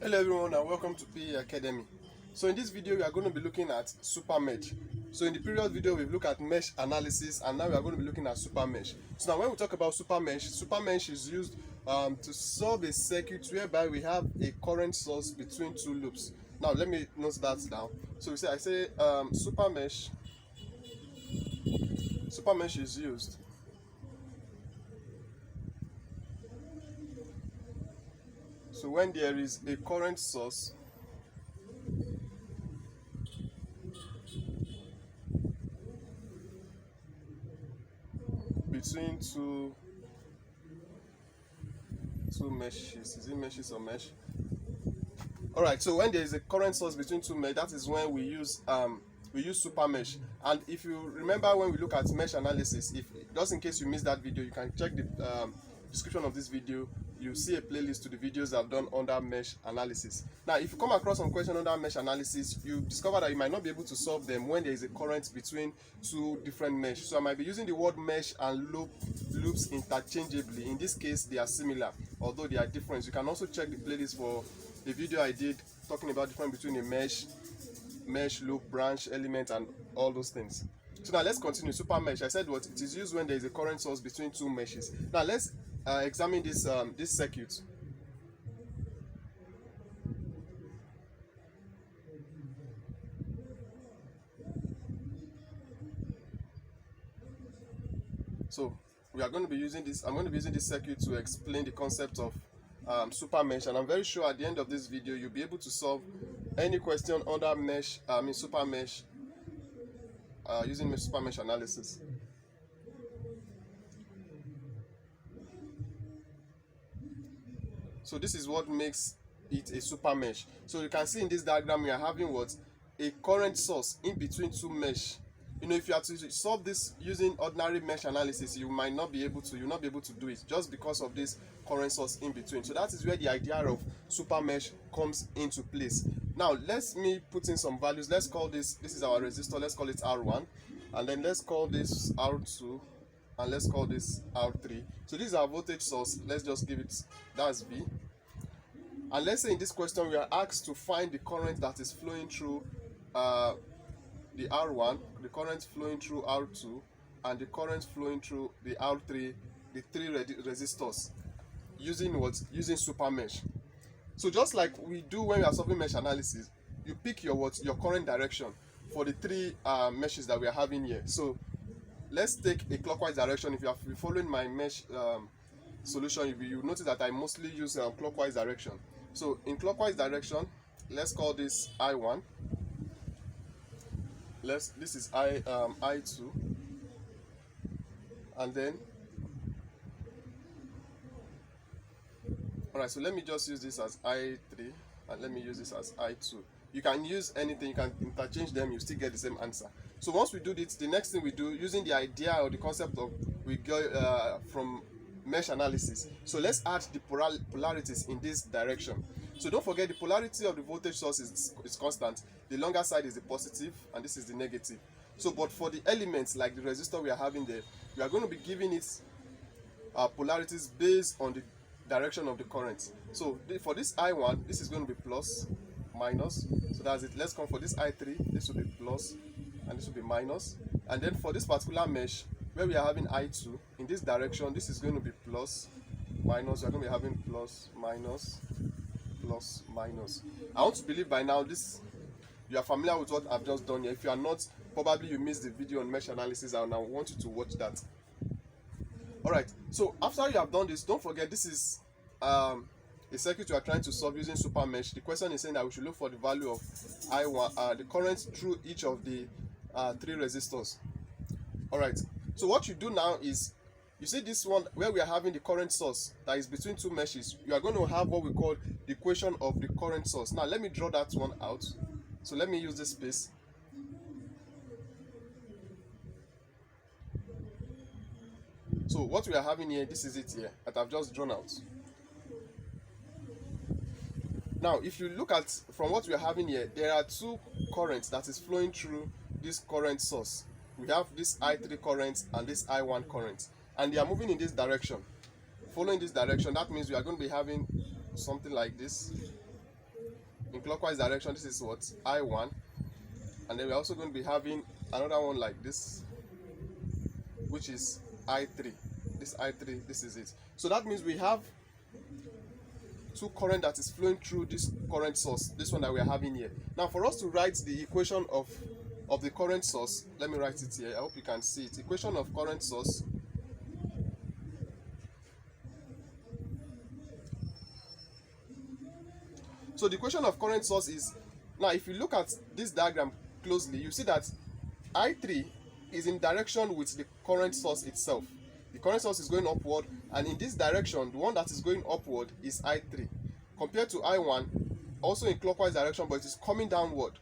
Hello everyone and welcome to PE Academy. So in this video we are going to be looking at Supermesh. So in the previous video we've looked at mesh analysis and now we are going to be looking at Supermesh. So now when we talk about Supermesh is used to solve a circuit whereby we have a current source between two loops. Now let me note that down. So I say Supermesh is used so when there is a current source between two meshes. Is it meshes or mesh? Alright, so when there is a current source between two mesh, that is when we use Supermesh. And if you remember when we look at mesh analysis, if just in case you missed that video, you can check the description of this video. You see a playlist to the videos I've done under mesh analysis. Now if you come across some question under mesh analysis, you discover that you might not be able to solve them when there is a current between two different mesh. So I might be using the word mesh and loops interchangeably. In this case they are similar although they are different. You can also check the playlist for the video I did talking about the difference between a mesh, loop, branch, element and all those things. So now let's continue. Supermesh, I said what it is used when there is a current source between two meshes. Now let's examine this circuit. So we are going to be using this. I'm going to be using this circuit to explain the concept of Supermesh, and I'm very sure at the end of this video you'll be able to solve any question under Supermesh using Supermesh analysis. So this is what makes it a Supermesh. So you can see in this diagram we are having what? A current source in between two mesh. You know, if you have to solve this using ordinary mesh analysis, you might not be able to. You'll not be able to do it just because of this current source in between. So that is where the idea of Supermesh comes into place. Now let me put in some values. Let's call this is our resistor. Let's call it R1, and then let's call this R2, and let's call this R3. So this is our voltage source. Let's just give it, that's V. And let's say in this question we are asked to find the current that is flowing through the R1, the current flowing through R2, and the current flowing through the R3, the three resistors, using what? Using Supermesh. So just like we do when we are solving mesh analysis, you pick your current direction for the three meshes that we are having here. So let's take a clockwise direction. If you have been following my mesh solution, you notice that I mostly use clockwise direction. So in clockwise direction, let's call this I1. This is I2, and then alright, so let me just use this as I3 and let me use this as I2. You can use anything, you can interchange them, you still get the same answer. So once we do this, the next thing we do using the idea or the concept of we go from mesh analysis. So let's add the polarities in this direction. So don't forget the polarity of the voltage source is constant. The longer side is the positive and this is the negative. So but for the elements like the resistor we are having there, we are going to be giving it polarities based on the direction of the current. So for this I1, this is going to be plus, minus. So that's it. Let's come for this I3, this will be plus and this will be minus. And then for this particular mesh where we are having I2, in this direction this is going to be plus, minus. We are going to be having plus, minus, plus, minus. I want to believe by now you are familiar with what I've just done here. If you are not, probably you missed the video on mesh analysis and I want you to watch that. Alright, so after you have done this, don't forget this is a circuit you are trying to solve using Supermesh. The question is saying that we should look for the value of I1, the current through each of the three resistors. Alright, so what you do now is, you see this one where we are having the current source that is between two meshes, you are going to have what we call the equation of the current source. Now let me draw that one out. So let me use this space. So what we are having here, this is it here that I've just drawn out. Now if you look at from what we are having here, there are two currents that is flowing through this current source. We have this I3 current and this I1 current, and they are moving in this direction. Following this direction, that means we are going to be having something like this. in clockwise direction, this is what? I1. And then we're also going to be having another one like this, which is I3. This I3, this is it. So that means we have two current that is flowing through this current source, this one that we are having here. Now for us to write the equation of the current source, let me write it here. I hope you can see it. Equation of current source. So the equation of current source is, now if you look at this diagram closely, you see that I3 is in direction with the current source itself. The current source is going upward, and in this direction, the one that is going upward is I3, compared to I1, also in clockwise direction, but it is coming downward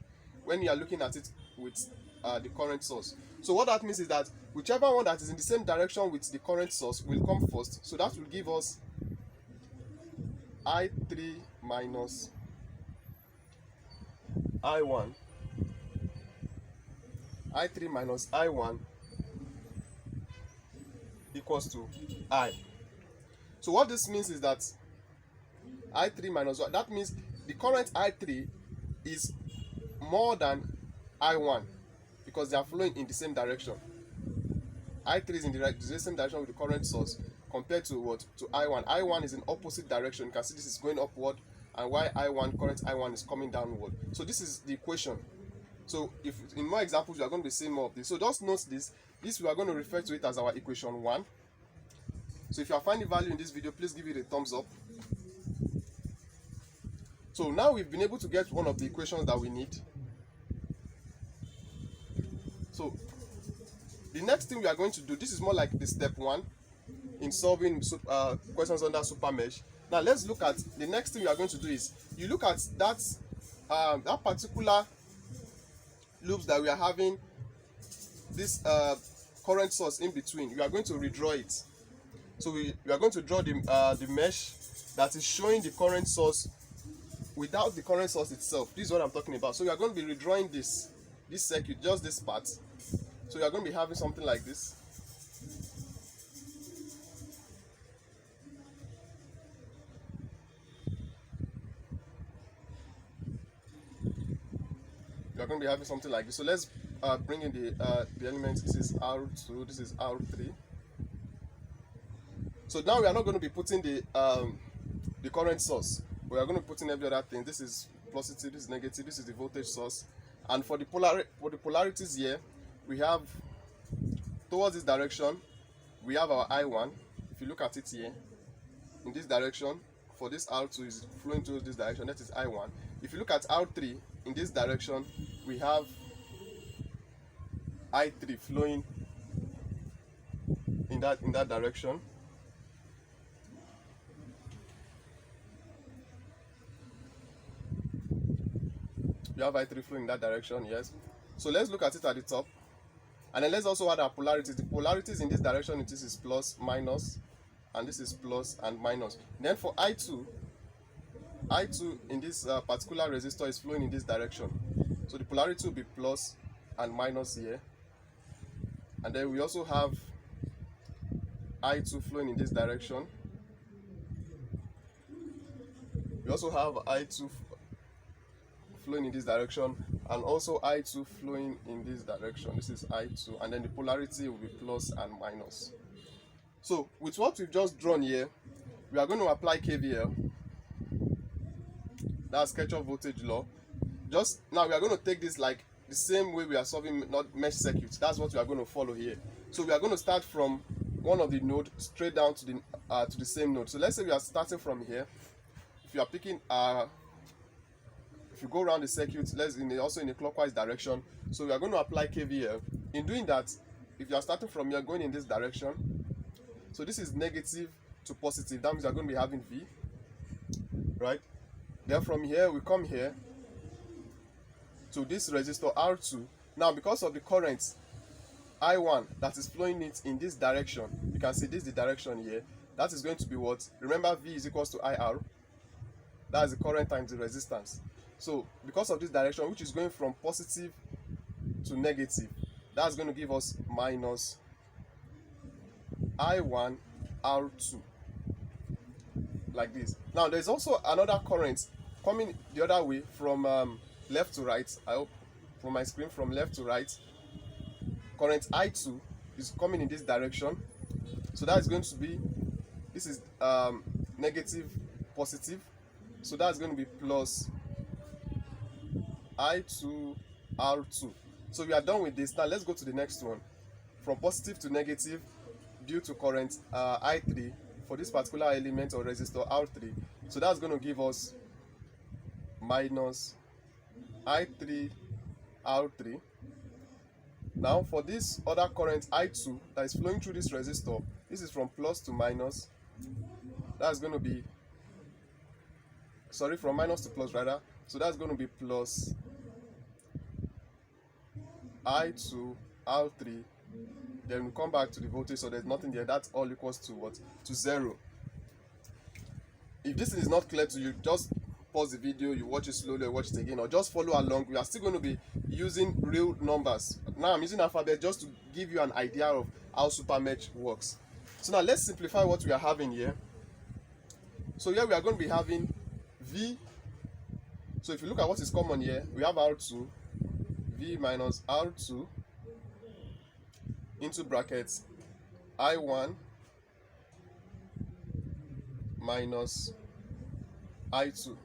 when you are looking at it with the current source. So what that means is that whichever one that is in the same direction with the current source will come first. So that will give us I3 minus I1. I3 minus I1 equals to I. So what this means is that I3 minus 1, that means the current I3 is more than I1 because they are flowing in the same direction. I3 is in the same direction with the current source compared to what? To I1. I1 is in opposite direction. You can see this is going upward, and while current I1 is coming downward. So this is the equation. So if in more examples we are going to be seeing more of this. So just note this. This we are going to refer to it as our equation 1. So if you are finding value in this video, please give it a thumbs up. So now we've been able to get one of the equations that we need. So the next thing we are going to do, this is more like the step 1 in solving questions under SuperMesh. Now let's look at the next thing we are going to do is you look at that that particular loops that we are having this current source in between. We are going to redraw it. So we are going to draw the mesh that is showing the current source without the current source itself. This is what I'm talking about. So we are going to be redrawing this circuit, just this part. So we are going to be having something like this. We are going to be having something like this. So let's bring in the elements. This is R2, this is R3. So now we are not going to be putting the current source. We are going to put in every other thing. This is positive, this is negative, this is the voltage source. And for the polarities here, we have towards this direction, we have our I1. If you look at it here, in this direction, for this R2 is flowing towards this direction, that is I1. If you look at R3, in this direction, we have I3 flowing in that direction. You have I3 flowing in that direction, yes. So let's look at it at the top. And then let's also add our polarities. The polarities in this direction, this is plus, minus, and this is plus and minus. Then for I2 in this particular resistor is flowing in this direction. So the polarity will be plus and minus here. And then we also have I2 flowing in this direction. We also have I2 flowing in this direction, and also I2 flowing in this direction. This is I2, and then the polarity will be plus and minus. So with what we've just drawn here, we are going to apply KVL. That's Kirchhoff voltage law. Just now we are going to take this like the same way we are solving not mesh circuits. That's what we are going to follow here. So we are going to start from one of the node straight down to the same node. So let's say we are starting from here. If you are picking if you go around the circuit, also in a clockwise direction. So we are going to apply KVL. In doing that, if you are starting from here, going in this direction, so this is negative to positive. That means we are going to be having V, right? Then from here, we come here to this resistor R2. Now, because of the current I1 that is flowing it in this direction, you can see this is the direction here. That is going to be what? Remember, V is equals to IR. That is the current times the resistance. So because of this direction, which is going from positive to negative, that's going to give us minus I1 R2, like this. Now there's also another current coming the other way from left to right, I hope from my screen from left to right, current I2 is coming in this direction. So that's going to be, this is negative, positive. So that's going to be plus I2 R2. So we are done with this. Now let's go to the next one. From positive to negative due to current I3 for this particular element or resistor R3. So that's going to give us minus I3 R3. Now for this other current I2 that is flowing through this resistor, this is from plus to minus. That's going to be, sorry, from minus to plus rather. So that's going to be plus I2 R3. Then we come back to the voltage, so there's nothing there. That's all equals to what? To 0. If this is not clear to you, just pause the video, you watch it slowly or watch it again, or just follow along. We are still going to be using real numbers. Now I'm using alphabet just to give you an idea of how SuperMesh works. So now let's simplify what we are having here. So here we are going to be having V. So if you look at what is common here, we have R2, V minus R2 into brackets I1 minus I2.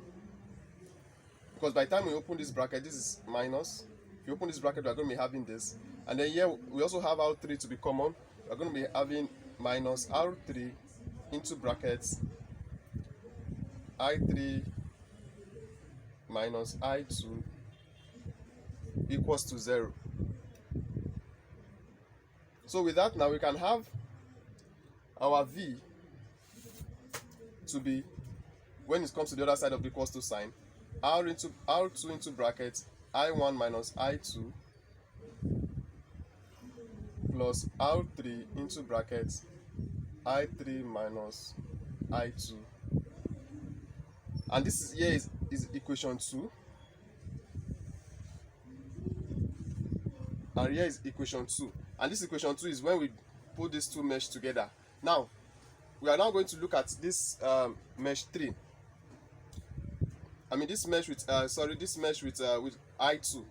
Because by the time we open this bracket, this is minus. If you open this bracket, we are going to be having this. And then here we also have R3 to be common. We are going to be having minus R3 into brackets I3 minus I2 equals to 0. So with that, now we can have our V to be, when it comes to the other side of the equals to sign, R2 into brackets I1 minus I2 plus R3 into brackets I3 minus I2. And this is here is equation 2. And here is equation 2. And this equation 2 is when we put these two mesh together. Now, we are now going to look at this mesh 3. I mean this mesh with with I2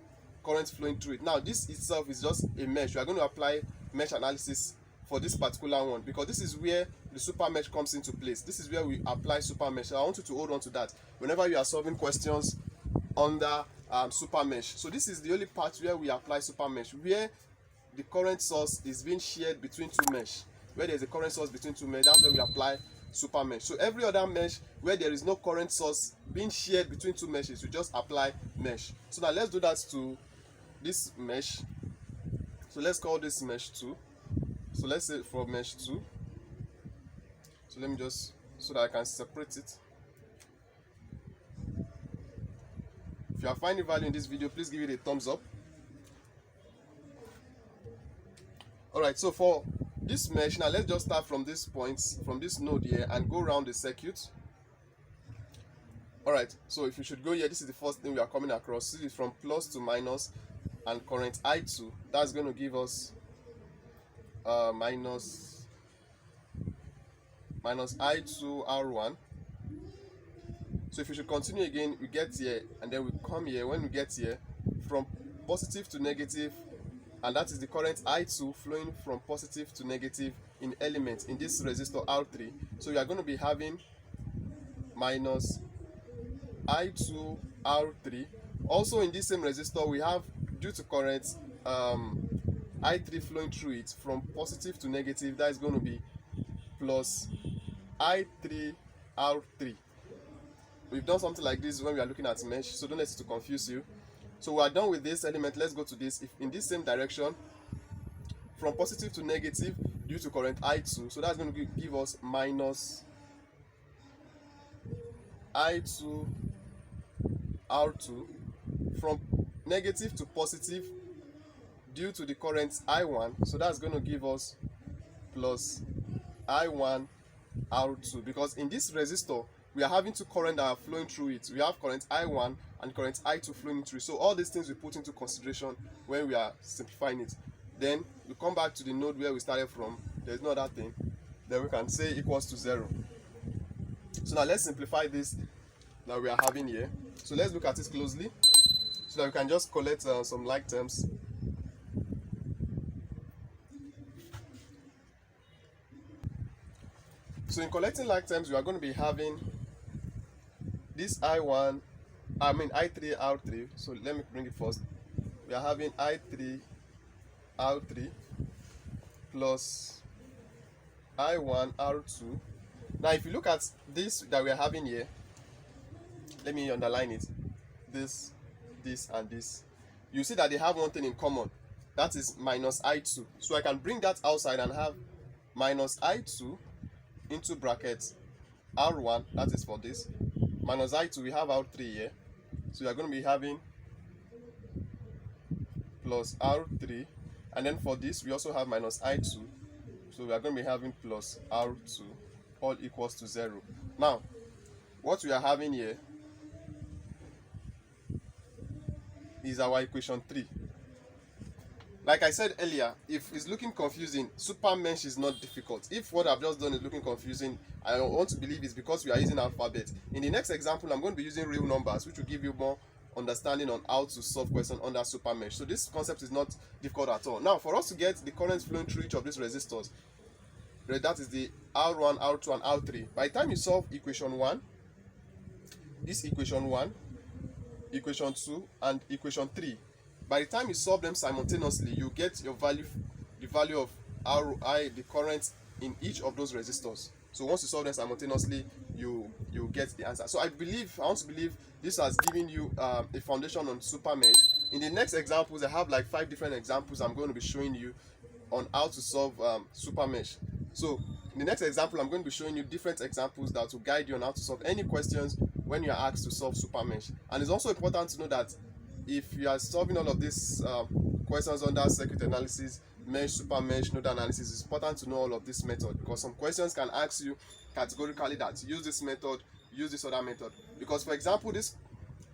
current flowing through it. Now this itself is just a mesh. We are going to apply mesh analysis for this particular one because this is where the super mesh comes into place. This is where we apply super mesh. So I want you to hold on to that whenever you are solving questions under super mesh. So this is the only part where we apply super mesh, where the current source is being shared between two mesh. Where there is a current source between two mesh, that's where we apply super mesh. So every other mesh where there is no current source being shared between two meshes, we just apply mesh. So now let's do that to this mesh. So let's call this mesh 2. So let's say for mesh 2. So let me just, so that I can separate it. If you are finding value in this video, please give it a thumbs up. Alright, so for this mesh, now let's just start from this point, from this node here, and go around the circuit. Alright, so if you should go here, this is the first thing we are coming across. This is from plus to minus and current I2. That's going to give us minus I2 R1. So if you should continue again, we get here, and then we come here. When we get here, from positive to negative, and that is the current I2 flowing from positive to negative in elements in this resistor R3. So we are going to be having minus I2 R3. Also in this same resistor, we have, due to current I3 flowing through it from positive to negative, that is going to be plus I3 R3. We've done something like this when we are looking at mesh, so don't let it to confuse you. So we are done with this element. Let's go to this. If in this same direction, from positive to negative due to current I2, so that's going to give us minus I2 R2. From negative to positive due to the current I1, so that's going to give us plus I1 R2, because in this resistor we are having two current that are flowing through it. We have current I1 and current I2 flowing through. So all these things we put into consideration when we are simplifying it. Then we come back to the node where we started from. There's no other thing. Then we can say equals to 0. So now let's simplify this that we are having here. So let's look at it closely so that we can just collect some like terms. So in collecting like terms, we are going to be having this I3 R3. So let me bring it first. We are having I3 R3 plus I1 R2. Now if you look at this that we are having here, let me underline it, this, and this, you see that they have one thing in common, that is minus I2. So I can bring that outside and have minus I2 into brackets R1, that is for this, minus I2, we have R3 here, so we are going to be having plus R3, and then for this we also have minus I2, so we are going to be having plus R2, all equals to 0. Now what we are having here is our equation 3. Like I said earlier, if it's looking confusing, Supermesh is not difficult. If what I've just done is looking confusing, I want to believe it's because we are using alphabet. In the next example, I'm going to be using real numbers, which will give you more understanding on how to solve questions under Supermesh. So this concept is not difficult at all. Now, for us to get the current flowing through each of these resistors, that is the R1, R2, and R3. By the time you solve equation 1, this equation 1, equation 2, and equation 3, by the time you solve them simultaneously, you get your value, the value of RI, the current in each of those resistors. So once you solve them simultaneously, you get the answer. So I want to believe this has given you a foundation on Supermesh. In the next examples, I have like 5 different examples I'm going to be showing you on how to solve Supermesh. So in the next example, I'm going to be showing you different examples that will guide you on how to solve any questions when you are asked to solve Supermesh. And it's also important to know that if you are solving all of these questions under circuit analysis, mesh, supermesh, node analysis, it's important to know all of this method, because some questions can ask you categorically that use this method, use this other method. Because for example, this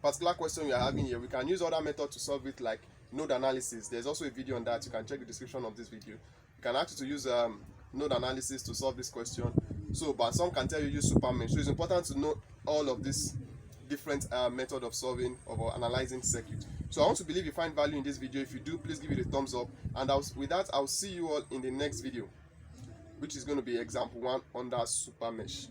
particular question we are having here, we can use other method to solve it, like node analysis. There's also a video on that. You can check the description of this video. You can ask you to use node analysis to solve this question. So, but some can tell you use supermesh. So it's important to know all of this different method of solving or analyzing circuit. So I want to believe you find value in this video. If you do, please give it a thumbs up, and with that I'll see you all in the next video, which is going to be example 1 under Supermesh.